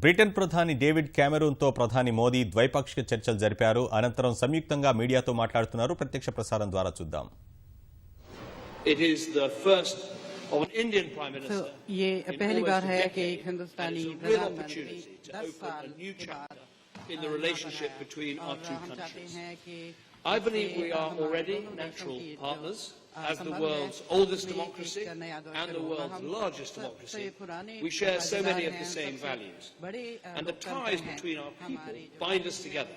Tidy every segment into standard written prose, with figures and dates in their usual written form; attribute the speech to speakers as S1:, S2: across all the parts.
S1: Britain ప్రధాని David క్యామెరూన్తో ప్రధాని మోదీ ద్వైపాక్షిక చర్చలు జరిపారు. అనంతరం సంయుక్తంగా మీడియాతో మాట్లాడుతున్నారు. ప్రత్యక్ష ప్రసారం ద్వారా చూద్దాం.
S2: It is the first of an Indian Prime Minister.
S3: ये पहली बार है कि एक हिंदुस्तानी प्रधानमंत्री 10 साल के बाद
S2: in the relationship between our two countries. I believe we are already natural partners. As the world's oldest democracy and the world's largest democracy, we share so many of the same values. And the ties between our people bind us together.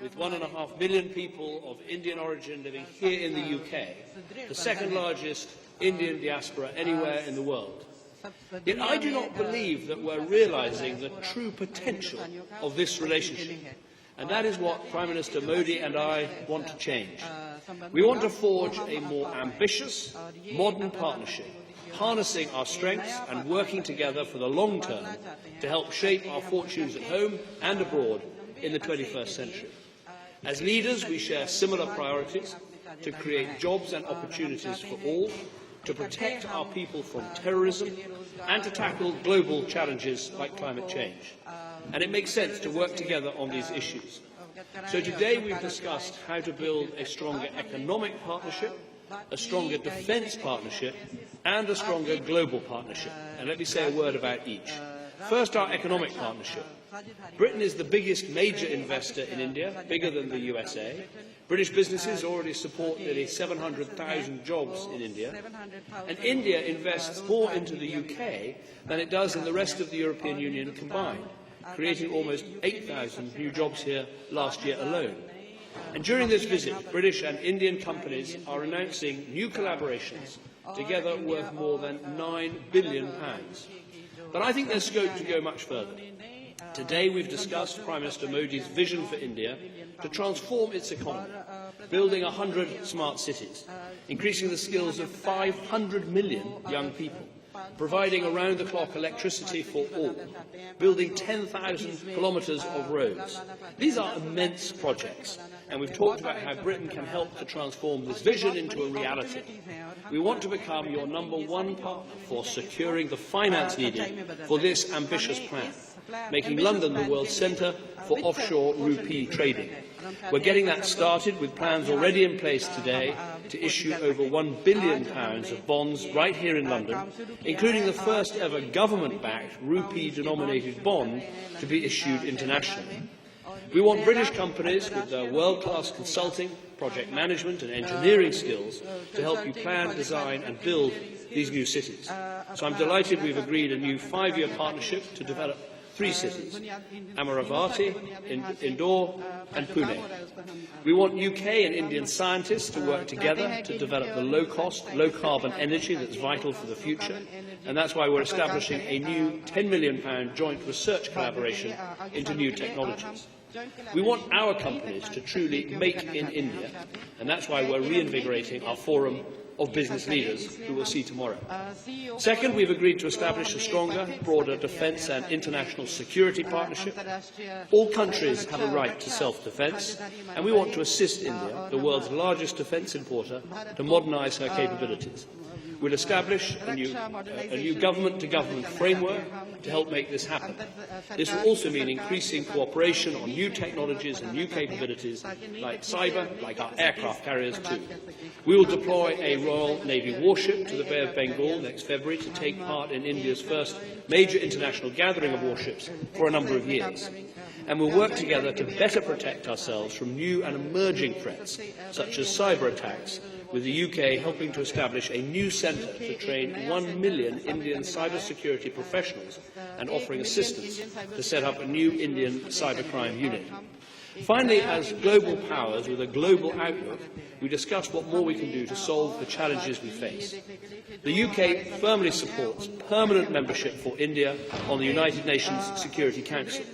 S2: With 1.5 million people of Indian origin living here in the UK, the second largest Indian diaspora anywhere in the world. Yet I do not believe that we're realising the true potential of this relationship. And that is what Prime Minister Modi and I want to change. We want to forge a more ambitious, modern partnership, harnessing our strengths and working together for the long term to help shape our fortunes at home and abroad in the 21st century. As leaders, we share similar priorities to create jobs and opportunities for all, to protect our people from terrorism, and to tackle global challenges like climate change. And it makes sense to work together on these issues. So today we've discussed how to build a stronger economic partnership, a stronger defence partnership, and a stronger global partnership. And let me say a word about each. First, our economic partnership. Britain is the biggest major investor in India, bigger than the USA. British businesses already support nearly 700,000 jobs in India. And India invests more into the UK than it does in the rest of the European Union combined, creating almost 8,000 new jobs here last year alone. And during this visit, British and Indian companies are announcing new collaborations, together worth more than £9 billion. But I think there's scope to go much further. Today we've discussed Prime Minister Modi's vision for India to transform its economy, building 100 smart cities, increasing the skills of 500 million young people, providing around-the-clock electricity for all, building 10,000 kilometres of roads. These are immense projects, and we've talked about how Britain can help to transform this vision into a reality. We want to become your number one partner for securing the finance needed for this ambitious plan, making London the world's centre for offshore rupee trading. We're getting that started with plans already in place today to issue over £1 billion of bonds right here in London, including the first ever government-backed rupee-denominated bond to be issued internationally. We want British companies with their world-class consulting, project management and engineering skills to help you plan, design and build these new cities. So I'm delighted we've agreed a new 5-year partnership to develop 3 cities, Amaravati, Indore and Pune. We want UK and Indian scientists to work together to develop the low-cost, low-carbon energy that's vital for the future, and that's why we're establishing a new £10 million joint research collaboration into new technologies. We want our companies to truly make in India, and that's why we're reinvigorating our forum of business leaders who we'll see tomorrow. Second, we've agreed to establish a stronger, broader defence and international security partnership. All countries have a right to self-defence, and we want to assist India, the world's largest defence importer, to modernise her capabilities. We'll establish a new government-to-government framework to help make this happen. This will also mean increasing cooperation on new technologies and new capabilities like cyber, like our aircraft carriers too. We will deploy a Royal Navy warship to the Bay of Bengal next February to take part in India's first major international gathering of warships for a number of years. And we'll work together to better protect ourselves from new and emerging threats, such as cyber attacks, with the UK helping to establish a new centre to train 1 million Indian cybersecurity professionals and offering assistance to set up a new Indian cybercrime unit. Finally, as global powers with a global outlook, we discussed what more we can do to solve the challenges we face. The UK firmly supports permanent membership for India on the United Nations Security Council.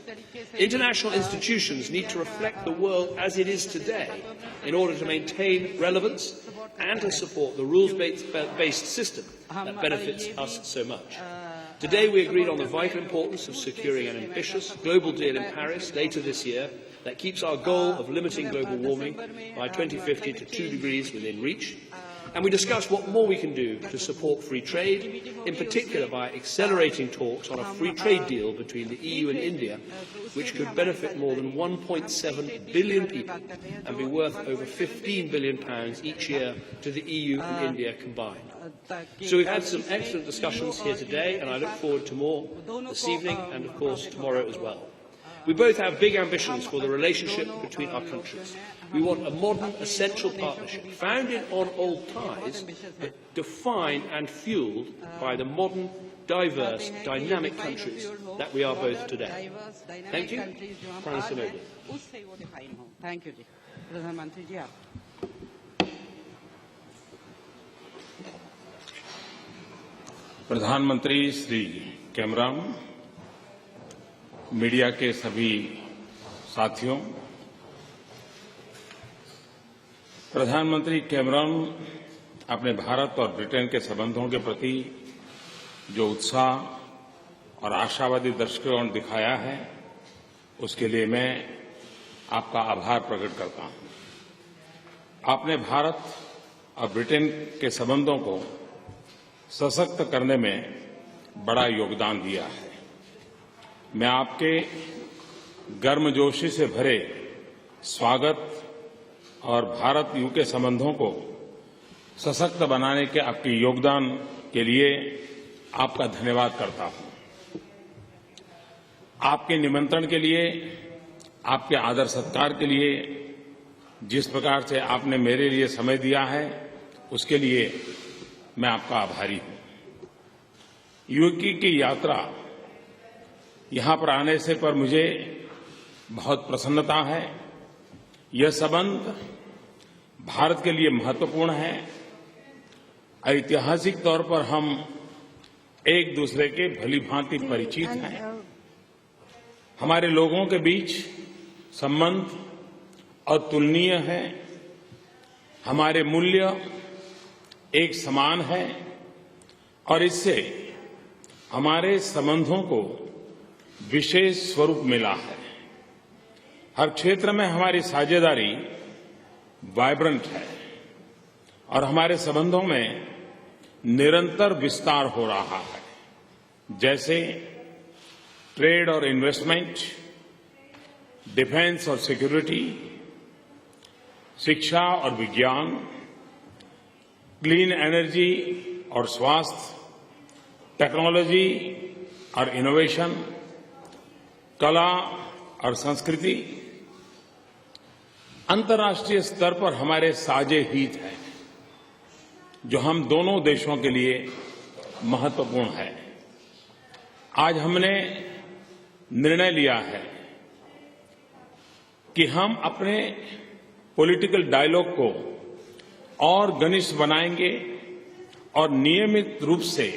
S2: International institutions need to reflect the world as it is today in order to maintain relevance and to support the rules-based system that benefits us so much. Today we agreed on the vital importance of securing an ambitious global deal in Paris later this year that keeps our goal of limiting global warming by 2050 to 2 degrees within reach. And we discussed what more we can do to support free trade, in particular by accelerating talks on a free trade deal between the EU and India, which could benefit more than 1.7 billion people and be worth over £15 billion each year to the EU and India combined. So we've had some excellent discussions here today, and I look forward to more this evening and, of course, tomorrow as well. We both have big ambitions for the relationship between our countries. We want a modern, essential partnership, founded on old ties, but defined and fuelled by the modern, diverse, dynamic countries that we are both today. Thank you. Prime Minister Modi.
S3: Thank you. प्रधानमंत्री जी आप
S4: प्रधानमंत्री Shri Cameron, media के सभी साथियों, प्रधानमंत्री Cameron अपने भारत और Britain के संबंधों के प्रति जो उत्साह और आशावादी दृष्टिकोण दिखाया है, उसके लिए मैं आपका आभार प्रकट करता हूं। आपने भारत और ब्रिटेन के संबंधों को सशक्त करने में बड़ा योगदान दिया है। मैं आपके गर्मजोशी से भरे स्वागत और भारत यूके संबंधों को सशक्त बनाने के आपके योगदान के लिए आपका धन्यवाद करता हूं। आपके निमंत्रण के लिए, आपके आदर सत्कार के लिए जिस प्रकार से आपने मेरे लिए समय दिया है, उसके लिए मैं आपका आभारी हूं। यूके की यात्रा यहां पर आने से पर मुझे बहुत प्रसन्नता है। यह संबंध भारत के लिए महत्वपूर्ण है। ऐतिहासिक तौर पर हम एक दूसरे के भलीभांति परिचित हैं। हमारे लोगों के बीच संबंध अतुलनीय है। हमारे मूल्य एक समान है और इससे हमारे संबंधों को विशेष स्वरूप मिला है। हर क्षेत्र में हमारी साझेदारी वाइब्रेंट है और हमारे संबंधों में निरंतर विस्तार हो रहा है, जैसे ट्रेड और इन्वेस्टमेंट, डिफेंस और सिक्योरिटी, शिक्षा और विज्ञान, क्लीन एनर्जी और स्वास्थ्य, टेक्नोलॉजी और इनोवेशन, कला और संस्कृति। अंतर्राष्ट्रीय स्तर पर हमारे साझे हित हैं, जो हम दोनों देशों के लिए महत्वपूर्ण है। आज हमने निर्णय लिया है कि हम अपने पॉलिटिकल डायलॉग को और घनिष्ठ बनाएंगे और नियमित रूप से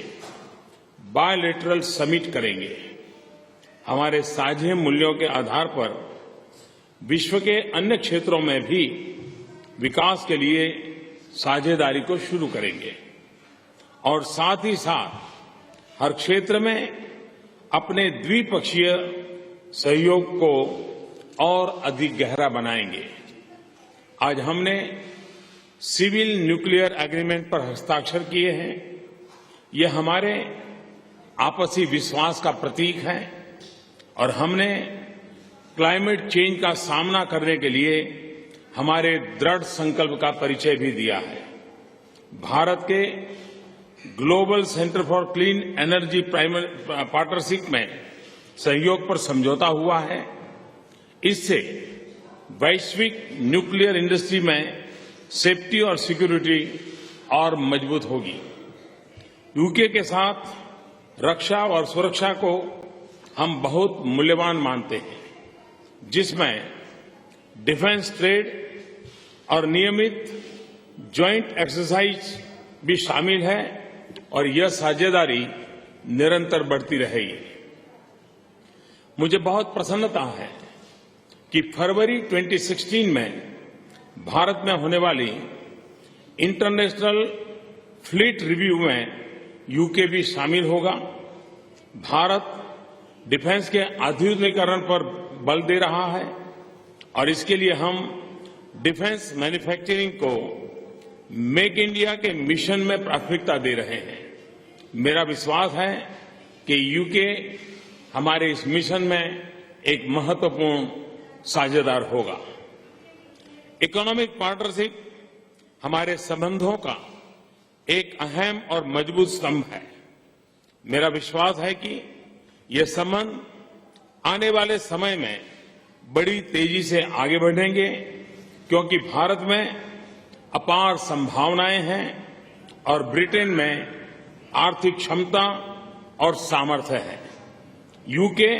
S4: बायलैटरल समिट करेंगे। हमारे साझे मूल्यों के आधार पर विश्व के अन्य क्षेत्रों में भी विकास के लिए साझेदारी को शुरू करेंगे और साथ ही साथ हर क्षेत्र में अपने द्विपक्षीय सहयोग को और अधिक गहरा बनाएंगे। आज हमने सिविल न्यूक्लियर एग्रीमेंट पर हस्ताक्षर किए हैं। ये हमारे आपसी विश्वास का प्रतीक है और हमने क्लाइमेट चेंज का सामना करने के लिए हमारे दृढ़ संकल्प का परिचय भी दिया है। भारत के global centre for clean energy partnership में सहयोग पर समझौता हुआ है। इससे वैश्विक न्यूक्लियर इंडस्ट्री में सेफ्टी और सिक्योरिटी और मजबूत होगी। यूके के साथ रक्षा और सुरक्षा को हम बहुत मूल्यवान मानते हैं, जिसमें डिफेंस ट्रेड और नियमित ज्वाइंट एक्सरसाइज भी शामिल है और यह साझेदारी निरंतर बढ़ती रहेगी। मुझे बहुत प्रसन्नता है कि फरवरी 2016 में भारत में होने वाली इंटरनेशनल फ्लीट रिव्यू में यूके भी शामिल होगा। भारत डिफेंस के आधुनिकीकरण पर बल दे रहा है और इसके लिए हम डिफेंस मैन्युफैक्चरिंग को मेक इंडिया के मिशन में प्राथमिकता दे रहे हैं। मेरा विश्वास है कि यूके हमारे इस मिशन में एक महत्वपूर्ण साझेदार होगा। इकोनॉमिक पार्टनरशिप हमारे संबंधों का एक अहम और मजबूत स्तंभ है। मेरा विश्वास है कि ये संबंध आने वाले समय में बड़ी तेजी से आगे बढ़ेंगे, क्योंकि भारत में अपार संभावनाएं हैं और ब्रिटेन में आर्थिक क्षमता और सामर्थ्य है। यूके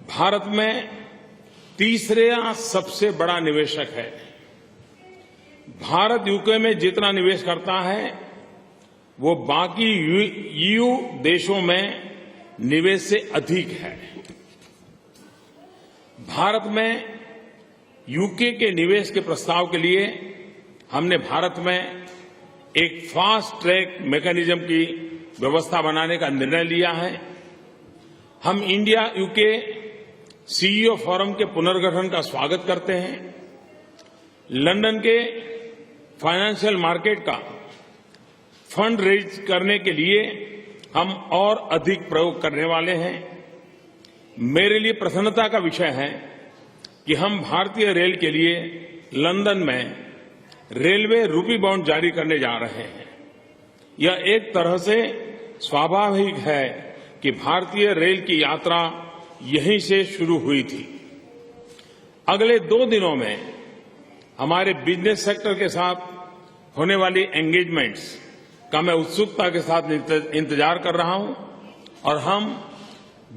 S4: भारत में तीसरा सबसे बड़ा निवेशक है। भारत यूके में जितना निवेश करता है वो बाकी ईयू देशों में निवेश से अधिक है। भारत में यूके के निवेश के प्रस्ताव के लिए हमने भारत में एक फास्ट ट्रैक मैकेनिज्म की व्यवस्था बनाने का निर्णय लिया है। हम इंडिया यूके सीईओ फोरम के पुनर्गठन का स्वागत करते हैं। लंदन के फाइनेंशियल मार्केट का फंड रेज करने के लिए हम और अधिक प्रयोग करने वाले हैं। मेरे लिए प्रसन्नता का विषय है कि हम भारतीय रेल के लिए लंदन में रेलवे रूपी बॉन्ड जारी करने जा रहे हैं। यह एक तरह से स्वाभाविक है कि भारतीय रेल की यात्रा यहीं से शुरू हुई थी। अगले 2 दिनों में हमारे बिजनेस सेक्टर के साथ होने वाली एंगेजमेंट्स का मैं उत्सुकता के साथ इंतजार कर रहा हूं और हम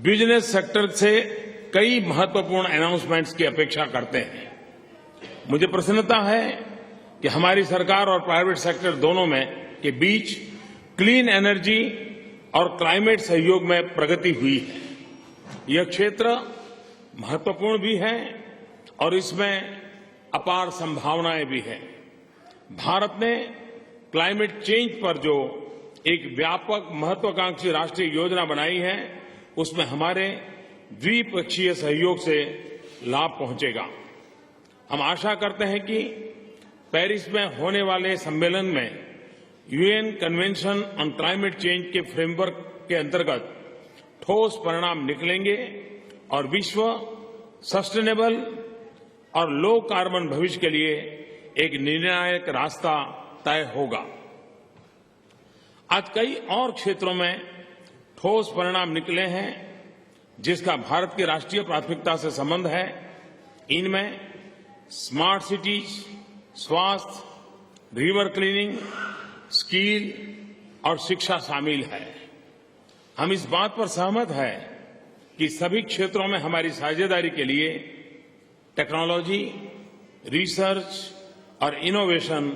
S4: बिजनेस सेक्टर से कई महत्वपूर्ण अनाउंसमेंट्स की अपेक्षा करते हैं। मुझे प्रसन्नता है कि हमारी सरकार और प्राइवेट सेक्टर दोनों में के बीच क्लीन एनर्जी और क्लाइमेट सहयोग में प्रगति हुई है। यह क्षेत्र महत्वपूर्ण भी है और इसमें अपार संभावनाएं भी हैं। भारत ने क्लाइमेट चेंज पर जो एक व्यापक महत्वाकांक्षी राष्ट्रीय योजना बनाई है, उसमें हमारे द्विपक्षीय सहयोग से लाभ पहुंचेगा। हम आशा करते हैं कि पेरिस में होने वाले सम्मेलन में UN convention on climate change के फ्रेमवर्क के अंतर्गत ठोस परिणाम निकलेंगे और विश्व सस्टेनेबल और लो कार्बन भविष्य के लिए एक निर्णायक रास्ता तय होगा। आज कई और क्षेत्रों में ठोस परिणाम निकले हैं जिसका भारत की राष्ट्रीय प्राथमिकता से संबंध है। इनमें स्मार्ट सिटीज, स्वास्थ्य, रिवर क्लीनिंग, स्किल और शिक्षा शामिल है। हम इस बात पर सहमत हैं कि सभी क्षेत्रों में हमारी साझेदारी के लिए टेक्नोलॉजी, रिसर्च और इनोवेशन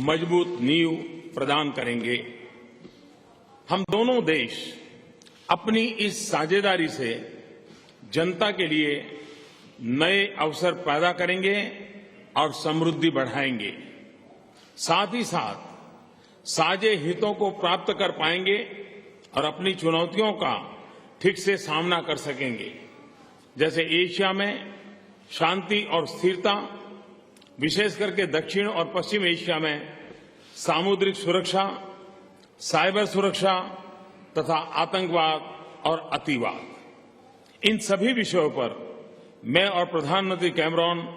S4: मजबूत नींव प्रदान करेंगे। हम दोनों देश अपनी इस साझेदारी से जनता के लिए नए अवसर पैदा करेंगे और समृद्धि बढ़ाएंगे। साथ ही साथ साझे हितों को प्राप्त कर पाएंगे और अपनी चुनौतियों का ठीक से सामना कर सकेंगे। जैसे एशिया में शांति और स्थिरता, विशेष करके दक्षिण और पश्चिम एशिया में सामुद्रिक सुरक्षा, साइबर सुरक्षा तथा आतंकवाद और अतिवाद, इन सभी विषयों पर मैं और प्रधानमंत्री कैमरॉन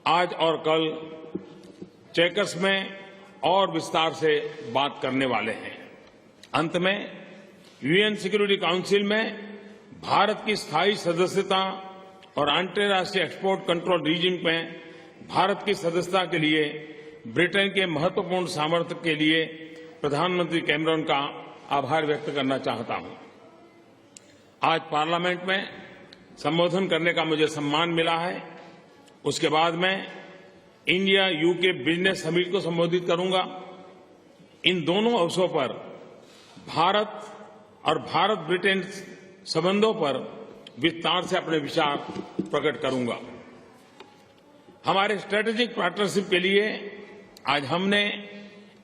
S4: आज और कल चेकर्स में और विस्तार से बात करने वाले हैं। अंत में यूएन सिक्योरिटी काउंसिल में भारत की स्थायी सदस्यता और अंतर्राष्ट्रीय एक्सपोर्ट कंट्रोल रीजन में भारत की सदस्यता के लिए ब्रिटेन के महत्वपूर्ण सामर्थ्य के लिए प्रधानमंत्री कैमरॉन का आभार व्यक्त करना चाहता हूं। आज पार्लियामेंट में संबोधन करने का मुझे सम्मान मिला है। उसके बाद मैं इंडिया यूके बिजनेस समिट को संबोधित करूंगा। इन दोनों अवसरों पर भारत और भारत ब्रिटेन संबंधों पर विस्तार से अपने विचार प्रकट करूंगा। हमारे स्ट्रेटेजिक पार्टनरशिप के लिए आज हमने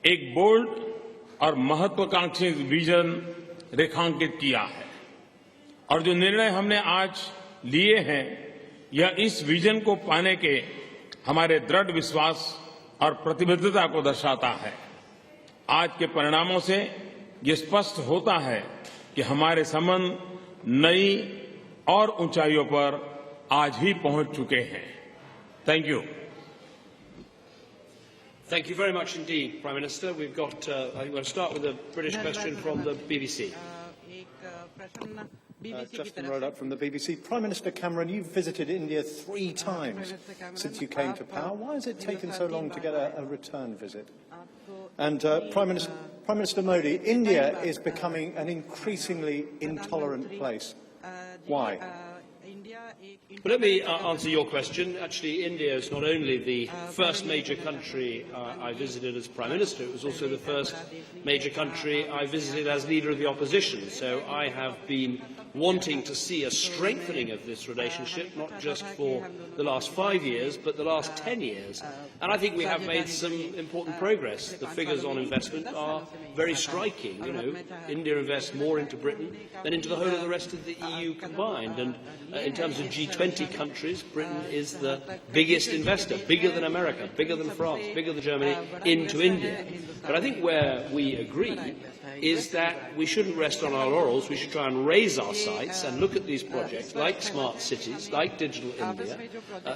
S4: एक बोल्ड और महत्वाकांक्षी विजन रेखांकित किया है और जो निर्णय हमने आज लिए हैं यह इस विजन को पाने के हमारे दृढ़ विश्वास और प्रतिबद्धता को दर्शाता है। आज के परिणामों से ये स्पष्ट होता है कि हमारे संबंध नई और ऊंचाइयों पर आज ही पहुंच चुके हैं। Thank you.
S2: Thank you very much indeed, Prime Minister. We've got, I think we'll start with a British question from the BBC.
S5: Justin Roebuck from the BBC. Prime Minister Cameron, you've visited India 3 times since you came to power. Why has it taken so long to get a return visit? And Prime Minister Modi, India is becoming an increasingly intolerant place. Why?
S2: Well, let me answer your question. Actually, India is not only the first major country I visited as Prime Minister, it was also the first major country I visited as leader of the opposition. So I have been wanting to see a strengthening of this relationship, not just for the last 5 years, but the last 10 years. And I think we have made some important progress. The figures on investment are very striking. You know, India invests more into Britain than into the whole of the rest of the EU combined. And in terms of G20 countries, Britain is the biggest investor, bigger than America, bigger than France, bigger than Germany, into India. But I think where we agree is that we shouldn't rest on our laurels. We should try and raise our sights and look at these projects like smart cities, like Digital India,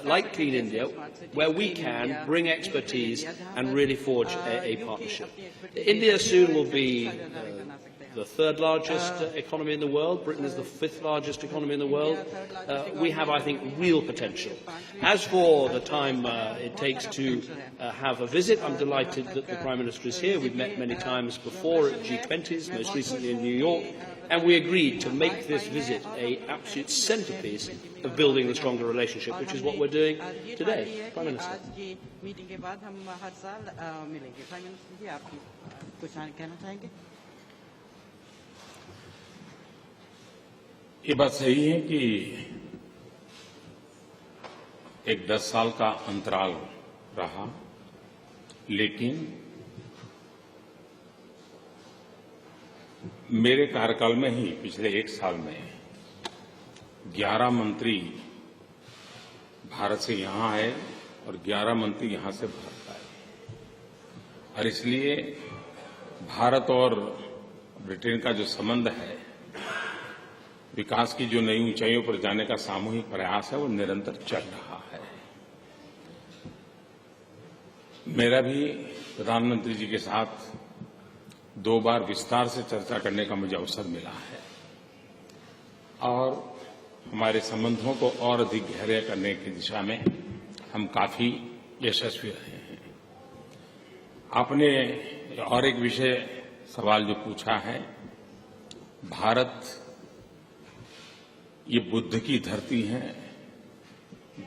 S2: like Clean India, where we can bring expertise and really forge a partnership. India soon will be the third largest economy in the world. Britain is the 5th largest economy in the world. We have, I think, real potential. As for the time it takes to have a visit, I'm delighted that the Prime Minister is here. We've met many times before at G20s, most recently in New York, and we agreed to make this visit an absolute centrepiece of building the stronger relationship, which is what we're doing today. Prime Minister.
S4: ये बात सही है कि एक 10 साल का अंतराल रहा, लेकिन मेरे कार्यकाल में ही पिछले 1 साल में 11 मंत्री भारत से यहां आए और 11 मंत्री यहां से भारत आए। और इसलिए भारत और ब्रिटेन का जो संबंध है, विकास की जो नई ऊंचाइयों पर जाने का सामूहिक प्रयास है, वो निरंतर चल रहा है। मेरा भी प्रधानमंत्री जी के साथ 2 बार विस्तार से चर्चा करने का मुझे अवसर मिला है और हमारे संबंधों को और अधिक गहरे करने की दिशा में हम काफी यशस्वी रहे हैं। आपने और एक विषय सवाल जो पूछा है, भारत ये बुद्ध की धरती है,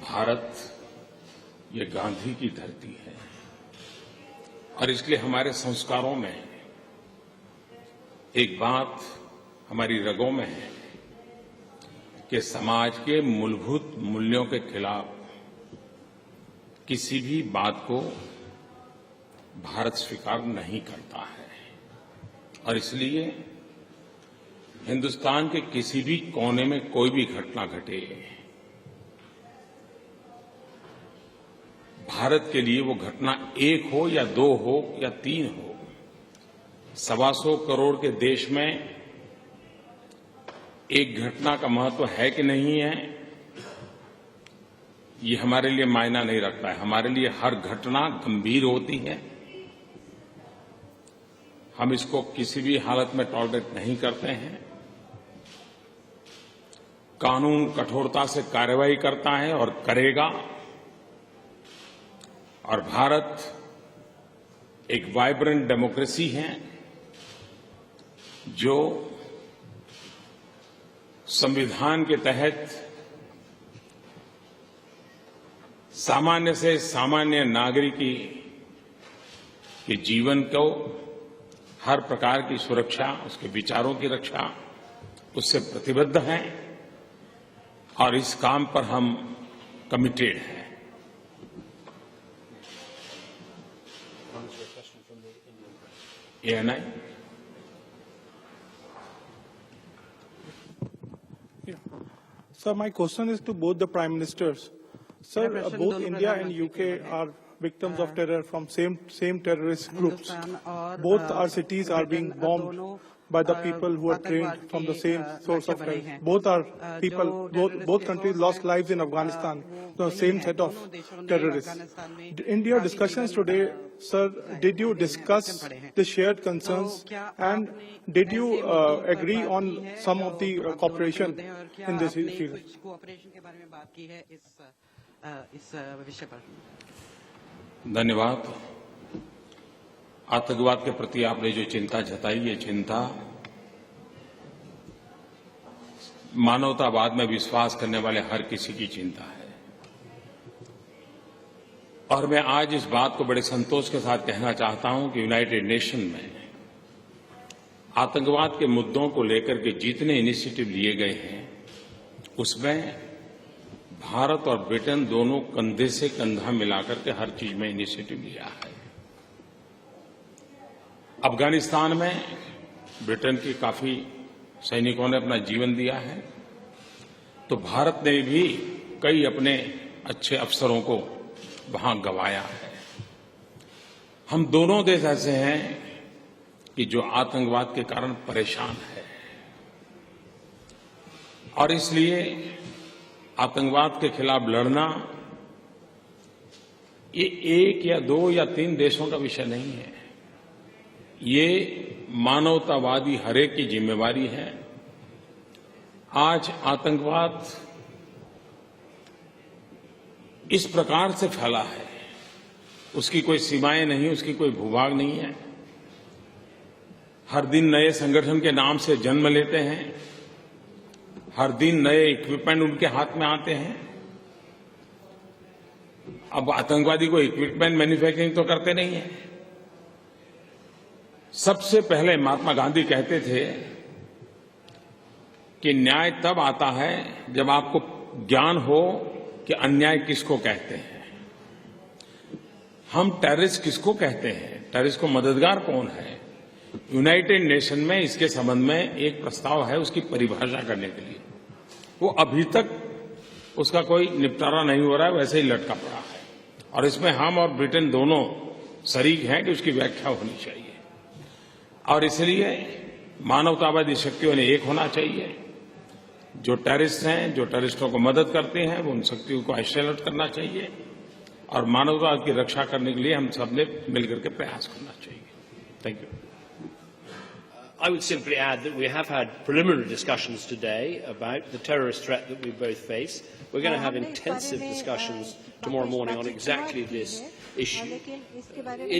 S4: भारत ये गांधी की धरती है और इसलिए हमारे संस्कारों में एक बात हमारी रगों में है कि समाज के मूलभूत मूल्यों के खिलाफ किसी भी बात को भारत स्वीकार नहीं करता है और इसलिए हिंदुस्तान के किसी भी कोने में कोई भी घटना घटे, भारत के लिए वो घटना 1 हो या 2 हो या 3 हो, 125 करोड़ के देश में एक घटना का महत्व है कि नहीं है, ये हमारे लिए मायना नहीं रखता है। हमारे लिए हर घटना गंभीर होती है, हम इसको किसी भी हालत में टॉलरेट नहीं करते हैं। कानून कठोरता से कार्रवाई करता है और करेगा और भारत एक वाइब्रेंट डेमोक्रेसी है जो संविधान के तहत सामान्य से सामान्य नागरिक के जीवन को हर प्रकार की सुरक्षा, उसके विचारों की रक्षा, उससे प्रतिबद्ध हैं और इस काम पर हम कमिटेड हैं। ANI?
S6: Sir, my question is to both the Prime Ministers. Sir, both India and UK are victims of terror from same terrorist groups. Both our cities are being bombed by the people who are trained from the same source of terror. Both are people, both countries lost lives in Afghanistan, the same set of terrorists. In your discussions today, sir, did you discuss the shared concerns and did you agree on some of the cooperation in this field?
S4: धन्यवाद। आतंकवाद के प्रति आपने जो चिंता जताई, ये चिंता मानवतावाद में विश्वास करने वाले हर किसी की चिंता है। और मैं आज इस बात को बड़े संतोष के साथ कहना चाहता हूं कि यूनाइटेड नेशन में आतंकवाद के मुद्दों को लेकर के जितने इनिशिएटिव लिए गए हैं, उसमें भारत और ब्रिटेन दोनों कंधे से कंधा मिलाकर के हर चीज में इनिशिएटिव लिया है। अफगानिस्तान में ब्रिटेन के काफी सैनिकों ने अपना जीवन दिया है, तो भारत ने भी कई अपने अच्छे अफसरों को वहां गंवाया है। हम दोनों देश ऐसे हैं कि जो आतंकवाद के कारण परेशान है और इसलिए आतंकवाद के खिलाफ लड़ना ये एक या दो या तीन देशों का विषय नहीं है, ये मानवतावादी हरेक की जिम्मेवारी है। आज आतंकवाद इस प्रकार से फैला है, उसकी कोई सीमाएं नहीं, उसकी कोई भूभाग नहीं है। हर दिन नए संगठन के नाम से जन्म लेते हैं, हर दिन नए इक्विपमेंट उनके हाथ में आते हैं। अब आतंकवादी को इक्विपमेंट मैन्युफैक्चरिंग तो करते नहीं है। सबसे पहले महात्मा गांधी कहते थे कि न्याय तब आता है जब आपको ज्ञान हो कि अन्याय किसको कहते हैं। हम टेररिस्ट किसको कहते हैं, टेररिस्ट को मददगार कौन है। यूनाइटेड नेशन में इसके संबंध में एक प्रस्ताव है उसकी परिभाषा करने के लिए, वो अभी तक उसका कोई निपटारा नहीं हो रहा है, वैसे ही लटका पड़ा है। और इसमें हम और ब्रिटेन दोनों शरीक हैं कि उसकी व्याख्या होनी चाहिए। और इसलिए मानवतावादी शक्तियों ने एक होना चाहिए। जो टेररिस्ट हैं, जो टेररिस्टों को मदद करते हैं, वो उन शक्तियों को आइसोलेट करना चाहिए और मानवता की रक्षा करने के लिए हम सब ने मिलकर के प्रयास करना चाहिए। Thank you.
S2: I would simply add that we have had preliminary discussions today about the terrorist threat that we both face. We're going to have intensive discussions tomorrow morning on exactly this issue.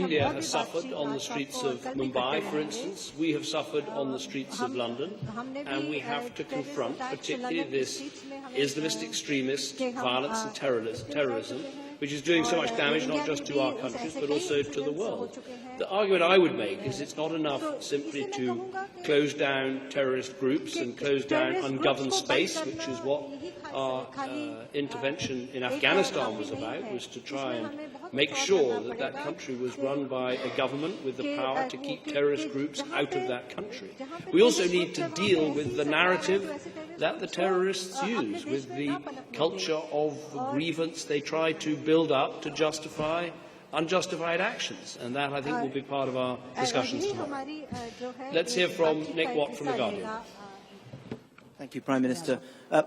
S2: India has suffered on the streets of Mumbai, for instance. We have suffered on the streets of London. And we have to confront particularly this Islamist extremist violence and terrorism, which is doing so much damage not just to our countries but also to the world. The argument I would make is it's not enough simply to close down terrorist groups and close down ungoverned space, which is what our intervention in Afghanistan was about, was to try and make sure that that country was run by a government with the power to keep terrorist groups out of that country. We also need to deal with the narrative that the terrorists use, with the culture of grievance they try to build up to justify unjustified actions, and that I think will be part of our discussions tomorrow. Let's hear from Nick Watt from The Guardian.
S7: Thank you, Prime Minister.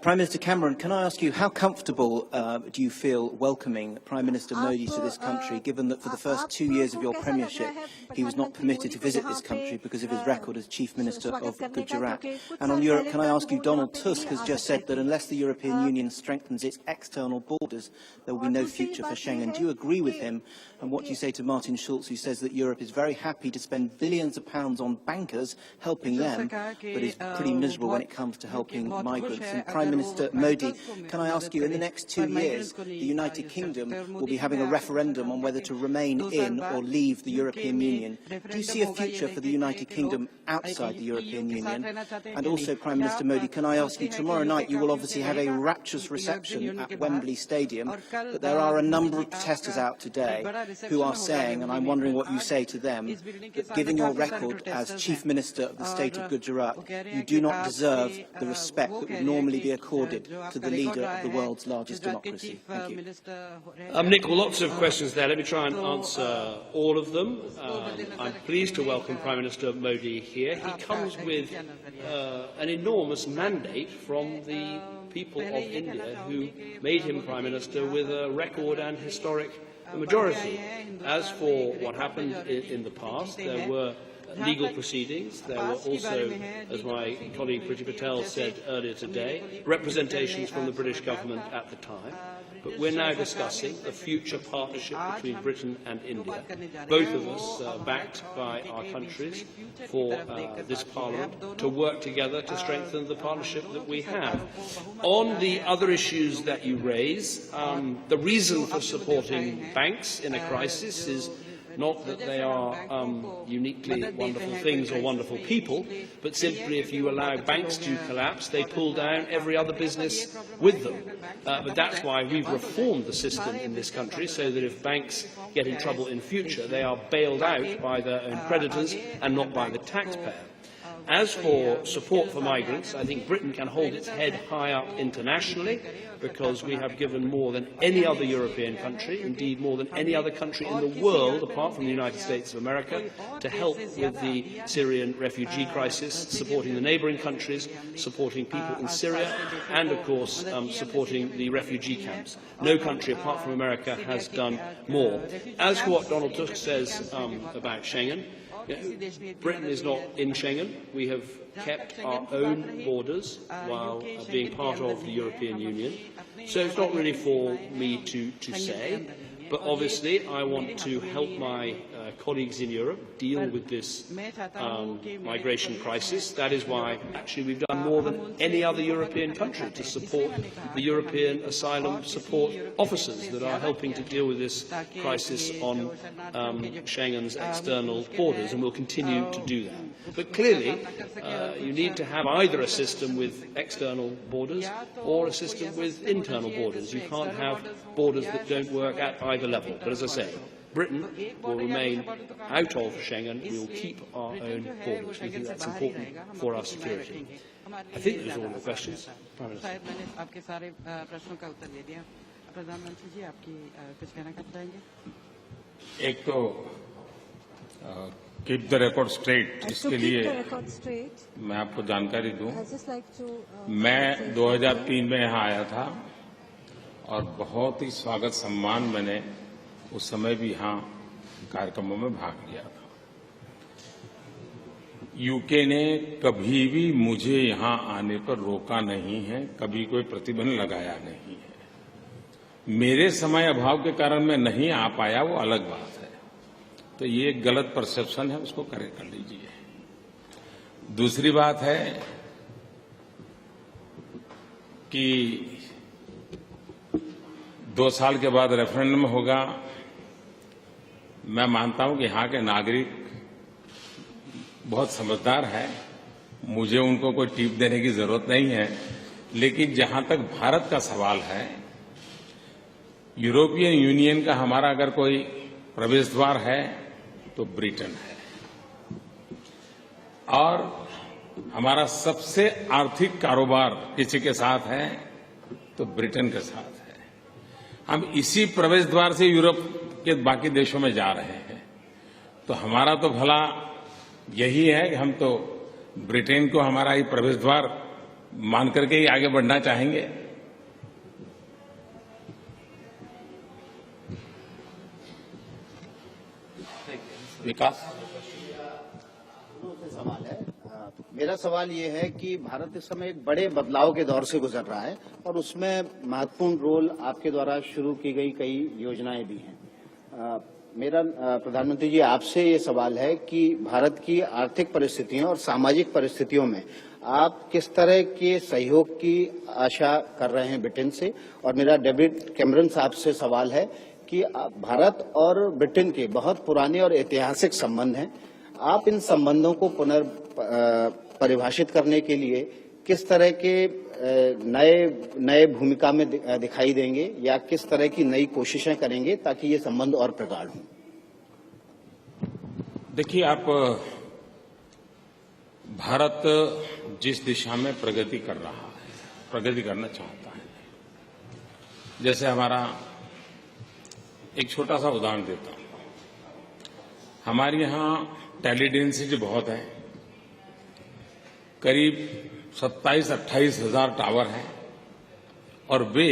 S7: Prime Minister Cameron, can I ask you, how comfortable do you feel welcoming Prime Minister Modi to this country, given that for the first 2 years of your premiership, he was not permitted to visit this country because of his record as Chief Minister of Gujarat? And on Europe, can I ask you, Donald Tusk has just said that unless the European Union strengthens its external borders, there will be no future for Schengen. Do you agree with him? And what do you say to Martin Schulz, who says that Europe is very happy to spend billions of pounds on bankers, helping them, but is pretty miserable when it comes to helping migrants? And Prime Minister Modi, can I ask you, in the next 2 years, the United Kingdom will be having a referendum on whether to remain in or leave the European Union. Do you see a future for the United Kingdom outside the European Union? And also, Prime Minister Modi, can I ask you, tomorrow night you will obviously have a rapturous reception at Wembley Stadium, but there are a number of protesters out today who are saying, and I'm wondering what you say to them, that given your record as Chief Minister of the state of Gujarat, you do not deserve the respect that would normally be accorded to the leader of the world's largest democracy? Thank you.
S2: Nick, lots of questions there. Let me try and answer all of them. I'm pleased to welcome Prime Minister Modi here. He comes with an enormous mandate from the people of India who made him Prime Minister with a record and historic majority. As for what happened in the past, there were legal proceedings. There were also, as my colleague Priti Patel said earlier today, representations from the British government at the time. But we're now discussing a future partnership between Britain and India, both of us backed by our countries for this Parliament to work together to strengthen the partnership that we have. On the other issues that you raise, the reason for supporting banks in a crisis is not that they are uniquely wonderful things or wonderful people, but simply if you allow banks to collapse, they pull down every other business with them. But that's why we've reformed the system in this country, so that if banks get in trouble in future, they are bailed out by their own creditors and not by the taxpayer. As for support for migrants, I think Britain can hold its head high up internationally, because we have given more than any other European country, indeed more than any other country in the world, apart from the United States of America, to help with the Syrian refugee crisis, supporting the neighbouring countries, supporting people in Syria, and, of course, supporting the refugee camps. No country, apart from America, has done more. As for what Donald Tusk says about Schengen, Britain is not in Schengen. We have kept our own borders while being part of the European Union. So it's not really for me to say. But obviously, I want to help my colleagues in Europe deal with this migration crisis. That is why, actually, we've done more than any other European country to support the European asylum support officers that are helping to deal with this crisis on Schengen's external borders, and we'll continue to do that. But clearly, you need to have either a system with external borders or a system with internal borders. You can't have borders that don't work at either level. But as I say, Britain will remain out of Schengen. We will keep our own borders. We think that's important for our security. I think those are all the questions. Prime Minister.
S4: एक तो keep the record straight, इसके लिए मैं आपको जानकारी दूं। मैं 2003 में यहाँ आया था और बहुत ही स्वागत सम्मान मैंने उस समय भी यहाँ कार्यक्रमों में भाग लिया था। यूके ने कभी भी मुझे यहाँ आने पर रोका नहीं है, कभी कोई प्रतिबंध लगाया नहीं है। मेरे समय अभाव के कारण मैं नहीं आ पाया, वो अलग बात है। तो ये एक गलत परसेप्शन है, उसको करेक्ट कर लीजिए। दूसरी बात है कि 2 साल के बाद रेफरेंडम होगा। मैं मानता हूं कि यहाँ के नागरिक बहुत समझदार हैं, मुझे उनको कोई टिप देने की जरूरत नहीं है। लेकिन जहां तक भारत का सवाल है, यूरोपियन यूनियन का हमारा अगर कोई प्रवेश द्वार है तो ब्रिटेन है, और हमारा सबसे आर्थिक कारोबार किसी के साथ है तो ब्रिटेन के साथ है। हम इसी प्रवेश द्वार से यूरोप के बाकी देशों में जा रहे हैं। तो हमारा तो भला यही है कि हम तो ब्रिटेन को हमारा ही प्रवेश द्वार मान करके ही आगे बढ़ना चाहेंगे। विकास
S8: सवाल है। मेरा सवाल ये है कि भारत इस समय एक बड़े बदलाव के दौर से गुजर रहा है और उसमें महत्वपूर्ण रोल आपके द्वारा शुरू की गई कई योजनाएं भी हैं। मेरा प्रधानमंत्री जी आपसे ये सवाल है कि भारत की आर्थिक परिस्थितियों और सामाजिक परिस्थितियों में आप किस तरह के सहयोग की आशा कर रहे हैं ब्रिटेन से। और मेरा डेविड कैमरन साहब से सवाल है कि भारत और ब्रिटेन के बहुत पुराने और ऐतिहासिक संबंध हैं। आप इन संबंधों को पुनर्परिभाषित करने के लिए किस तरह के नए भूमिका में दिखाई देंगे या किस तरह की नई कोशिशें करेंगे ताकि ये संबंध और प्रगाढ़ हों?
S4: देखिए, आप भारत जिस दिशा में प्रगति कर रहा है प्रगति करना चाहता है। जैसे हमारा एक छोटा सा उदाहरण देता हूं। हमारे यहाँ टेली डेंसिटी बहुत है, करीब 27-28 हजार टावर हैं और वे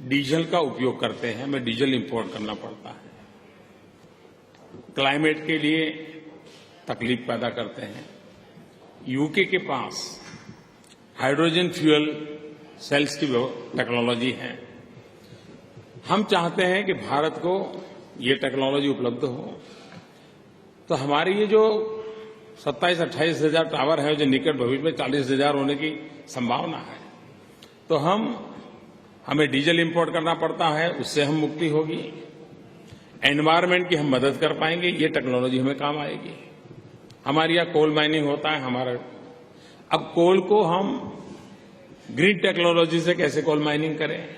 S4: डीजल का उपयोग करते हैं। हमें डीजल इंपोर्ट करना पड़ता है, क्लाइमेट के लिए तकलीफ पैदा करते हैं। यूके के पास हाइड्रोजन फ्यूल सेल्स की टेक्नोलॉजी है। हम चाहते हैं कि भारत को ये टेक्नोलॉजी उपलब्ध हो, तो हमारी ये जो 27-28 हजार टावर है, जो निकट भविष्य में 40 हजार होने की संभावना है, तो हमें डीजल इंपोर्ट करना पड़ता है, उससे हम मुक्ति होगी। एनवायरमेंट की हम मदद कर पाएंगे, ये टेक्नोलॉजी हमें काम आएगी। हमारे यहाँ कोल माइनिंग होता है, अब कोल को हम ग्रीन टेक्नोलॉजी से कैसे कोल माइनिंग करें,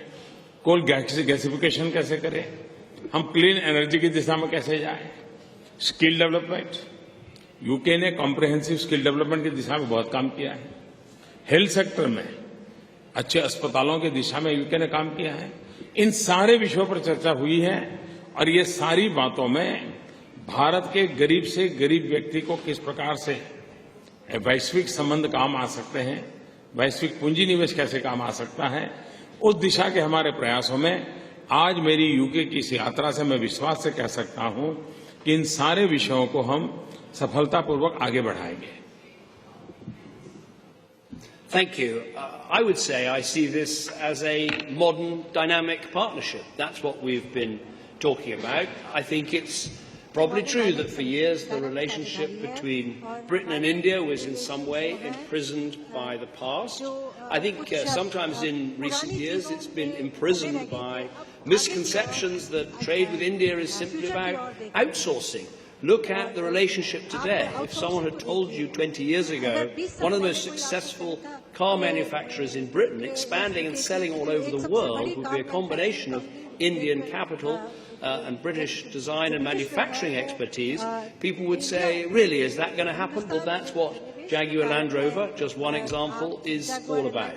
S4: कोल गैसिफिकेशन कैसे करें, हम क्लीन एनर्जी की दिशा में कैसे जाएं। स्किल डेवलपमेंट, यूके ने कॉम्प्रिहेंसिव स्किल डेवलपमेंट की दिशा में बहुत काम किया है। हेल्थ सेक्टर में अच्छे अस्पतालों की दिशा में यूके ने काम किया है। इन सारे विषयों पर चर्चा हुई है और ये सारी बातों में भारत के गरीब से गरीब व्यक्ति को किस प्रकार से वैश्विक संबंध काम आ सकते हैं, वैश्विक पूंजी निवेश कैसे काम आ सकता है, उस दिशा के हमारे प्रयासों में आज मेरी यूके की इस यात्रा से मैं विश्वास से कह सकता हूं कि इन सारे विषयों को हम सफलतापूर्वक आगे बढ़ाएंगे।
S2: Thank you. I would say I see this as a modern dynamic partnership. That's what we've been talking about. I think it's probably true that for years the relationship between Britain and India was in some way imprisoned by the past. I think sometimes in recent years it's been imprisoned by misconceptions that trade with India is simply about outsourcing. Look at the relationship today. If someone had told you 20 years ago one of the most successful car manufacturers in Britain expanding and selling all over the world would be a combination of Indian capital and British design and manufacturing expertise, people would say, really, is that going to happen? Well, that's what Jaguar Land Rover, just one example, is all about.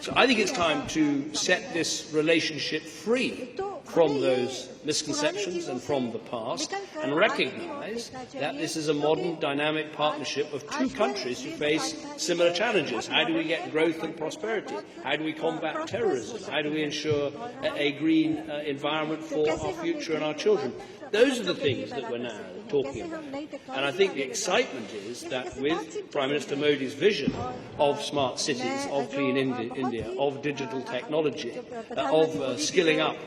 S2: So I think it's time to set this relationship free from those misconceptions and from the past and recognise that this is a modern dynamic partnership of two countries who face similar challenges. How do we get growth and prosperity? How do we combat terrorism? How do we ensure a green environment for our future and our children? Those are the things that we're now talking about. And I think the excitement is that with Prime Minister Modi's vision of smart cities, of clean India, of digital technology, of skilling up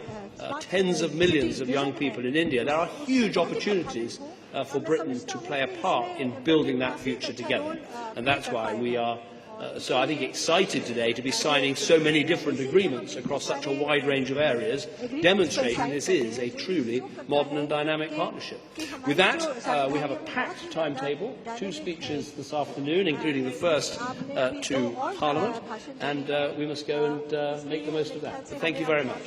S2: tens of millions of young people in India, there are huge opportunities for Britain to play a part in building that future together. And that's why we are so I think excited today to be signing so many different agreements across such a wide range of areas, demonstrating this is a truly modern and dynamic partnership. With that, we have a packed timetable, 2 speeches this afternoon, including the first to Parliament, and we must go and make the most of that. So thank you very much.